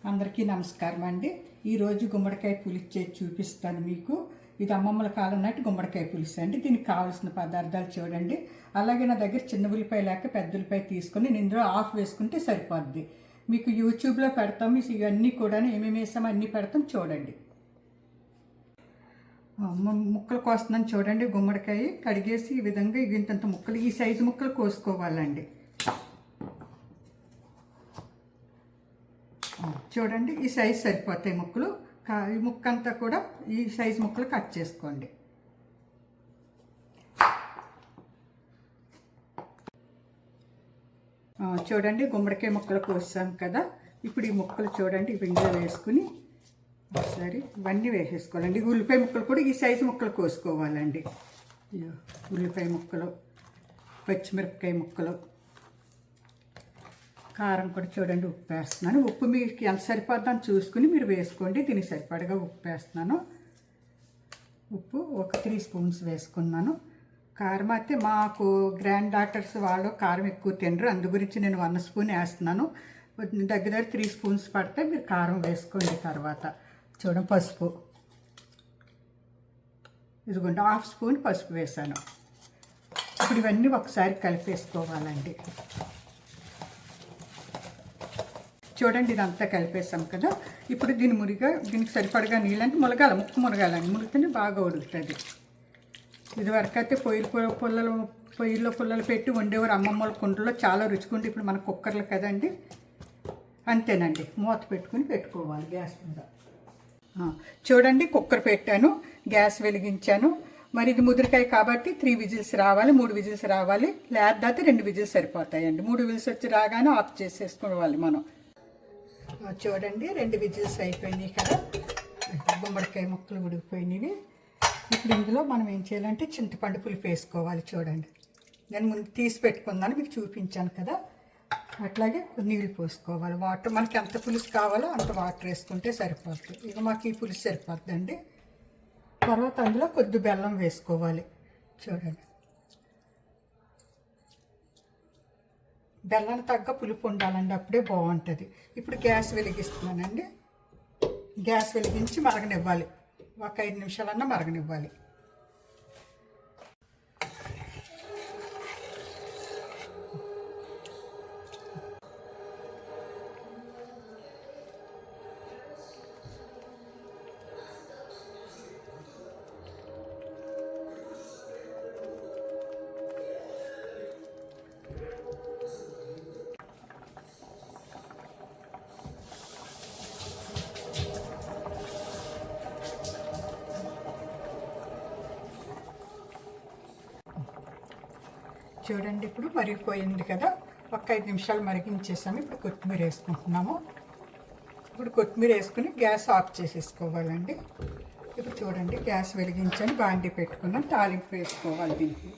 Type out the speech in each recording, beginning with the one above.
అందరికీ నమస్కారం అండి. ఈరోజు గుమ్మడికాయ పులుసు చేసి చూపిస్తాను మీకు. ఇది అమ్మమ్మల కాలం నాటి గుమ్మడికాయ పులుసు అండి. దీనికి కావాల్సిన పదార్థాలు చూడండి. అలాగే నా దగ్గర చిన్న ఉల్లిపాయ లేక పెద్ద ఉల్లిపాయ తీసుకొని నేను ఇందులో ఆఫ్ వేసుకుంటే సరిపోద్ది. మీకు యూట్యూబ్లో పెడతాం. ఇవన్నీ కూడా ఏమేమి వేసామో అన్నీ పెడతాం, చూడండి. ముక్కలు కోస్తున్నాను చూడండి. గుమ్మడికాయ కడిగేసి ఈ విధంగా ఇంతంత ముక్కలు, ఈ సైజు ముక్కలు కోసుకోవాలండి. చూడండి, ఈ సైజు సరిపోతాయి ముక్కలు. ఈ ముక్క అంతా కూడా ఈ సైజు ముక్కలు కట్ చేసుకోండి. చూడండి, గుమ్మడికాయ ముక్కలు కోసాం కదా. ఇప్పుడు ఈ ముక్కలు చూడండి, ఈ విండో వేసుకుని ఒకసారి ఇవన్నీ వేసేసుకోవాలండి. ఉల్లిపాయ ముక్కలు కూడా ఈ సైజు ముక్కలు కోసుకోవాలండి. ఉల్లిపాయ ముక్కలు, పచ్చిమిరపకాయ ముక్కలు, కారం కూడా చూడండి. ఉప్పు వేస్తున్నాను. ఉప్పు మీకు ఎంత సరిపోద్దని చూసుకుని మీరు వేసుకోండి. దీనికి సరిపడగా ఉప్పు వేస్తున్నాను. ఉప్పు ఒక 3 స్పూన్స్ వేసుకున్నాను. కారం అయితే మాకు గ్రాండ్ డాటర్స్ వాళ్ళు కారం ఎక్కువ తినరు, అందు గురించి నేను 1 స్పూన్ వేస్తున్నాను. దగ్గర 3 స్పూన్స్ పడితే మీరు కారం వేసుకోండి. తర్వాత చూడండి, పసుపు ఇదిగోండి, 1/2 స్పూన్ పసుపు వేసాను. ఇప్పుడు ఇవన్నీ ఒకసారి కలిపేసుకోవాలండి. చూడండి, ఇదంతా కలిపేసాం కదా. ఇప్పుడు దీనికి సరిపడగా నీళ్ళంటే మునగాలి, ముక్కు మునగాలండి. మునిగితేనే బాగా ఉడుకుతుంది. ఇదివరకు అయితే పొయ్యిలో పుల్లలు పెట్టి వండేవారు అమ్మమ్మల కుండలో, చాలా రుచిగా. ఇప్పుడు మన కుక్కర్లు కదండి. అంతేనండి, మూత పెట్టుకోవాలి గ్యాస్ మీద. చూడండి, కుక్కర్ పెట్టాను, గ్యాస్ వెలిగించాను. మరి ఇది ముదిరికాయ కాబట్టి 3 విజిల్స్ రావాలి, 3 విజిల్స్ రావాలి. లేకపోతే 2 విజిల్స్ సరిపోతాయండి. 3 విజిల్స్ వచ్చి రాగానే ఆఫ్ చేసేసుకోవాలి మనం. చూడండి, 2 విజిల్స్ అయిపోయినాయి కదా. గుమ్మడికాయ ముక్కలు ఉడికిపోయినవి. ఇప్పుడు ఇందులో మనం ఏం చేయాలంటే చింతపండు పులుపు వేసుకోవాలి. చూడండి, నేను ముందు తీసి పెట్టుకున్నాను, మీకు చూపించాను కదా. అట్లాగే నీళ్ళు పోసుకోవాలి. వాటర్ మనకి ఎంత పులుసు కావాలో అంత వాటర్ వేసుకుంటే సరిపోతుంది. ఇక మాకు ఈ పులుసు సరిపోతుందండి. తర్వాత అందులో కొద్ది బెల్లం వేసుకోవాలి. చూడండి, బెల్లం తగ్గ పులుపు ఉండాలండి, అప్పుడే బాగుంటుంది. ఇప్పుడు గ్యాస్ వెలిగిస్తున్నానండి. గ్యాస్ వెలిగించి మరగనివ్వాలి. ఒక 5 నిమిషాలన్నా మరగనివ్వాలి. చూడండి, ఇప్పుడు మరిగిపోయింది కదా. ఒక 5 నిమిషాలు మరిగించేసాము. ఇప్పుడు కొత్తిమీర వేసుకుంటున్నాము. ఇప్పుడు కొత్తిమీర వేసుకుని గ్యాస్ ఆఫ్ చేసేసుకోవాలండి. ఇప్పుడు చూడండి, గ్యాస్ వెలిగించని బాండి పెట్టుకున్నాం. తాలింపు వేసుకోవాలి దీనికి.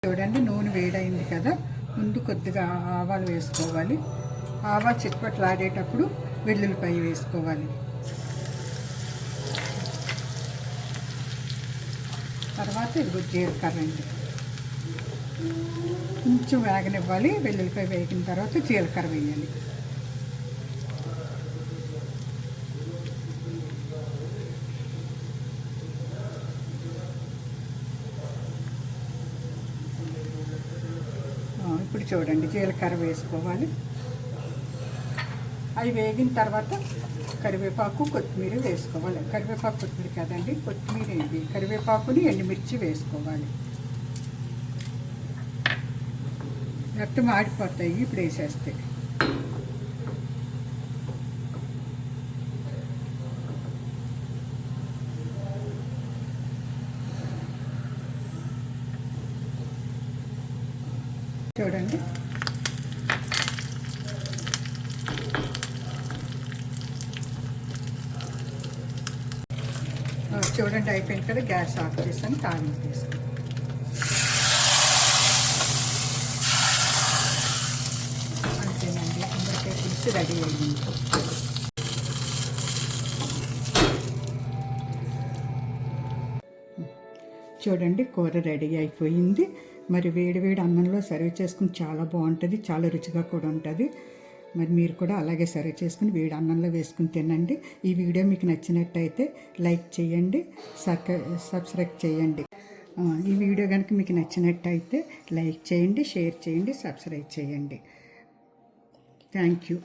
చూడండి, నూనె వేడైంది కదా. ముందు కొద్దిగా ఆవాలు వేసుకోవాలి. ఆవాలు చిట్పట్లాడేటప్పుడు వెల్లుల్లిపాయ వేసుకోవాలి. తర్వాత ఇదిగో జీలకర్ర అండి, కొంచెం వేగనివ్వాలి. వెల్లుల్లిపాయ వేగిన తర్వాత జీలకర్ర వేయాలి. ఇప్పుడు చూడండి, జీలకర్ర వేసుకోవాలి. అవి వేగిన తర్వాత కరివేపాకు, కొత్తిమీర వేసుకోవాలి. కరివేపాకు, కొత్తిమీర కదండి, కొత్తిమీర ఇది. కరివేపాకుని, ఎండుమిర్చి వేసుకోవాలి. రక్తం ఆడిపోతాయి ఇప్పుడు వేసేస్తే. చూడండి, చూడండి అయిపోయింది కదా. గ్యాస్ ఆఫ్ చేసాను, తాలింపు వేసుకుని. అంతేనండి, అందరికీ పులుసు రెడీ అయ్యింది. చూడండి, కూర రెడీ అయిపోయింది. మరి వేడి వేడి అన్నంలో సర్వ్ చేసుకుని చాలా బాగుంటుంది, చాలా రుచిగా కూడా ఉంటుంది. మరి మీరు కూడా అలాగే సర్వ్ చేసుకుని వేడి అన్నంలో వేసుకుని తినండి. ఈ వీడియో మీకు నచ్చినట్టయితే లైక్ చేయండి, సబ్స్క్రైబ్ చేయండి. ఈ వీడియో కనుక మీకు నచ్చినట్టయితే లైక్ చేయండి, షేర్ చేయండి, సబ్స్క్రైబ్ చేయండి. Thank you.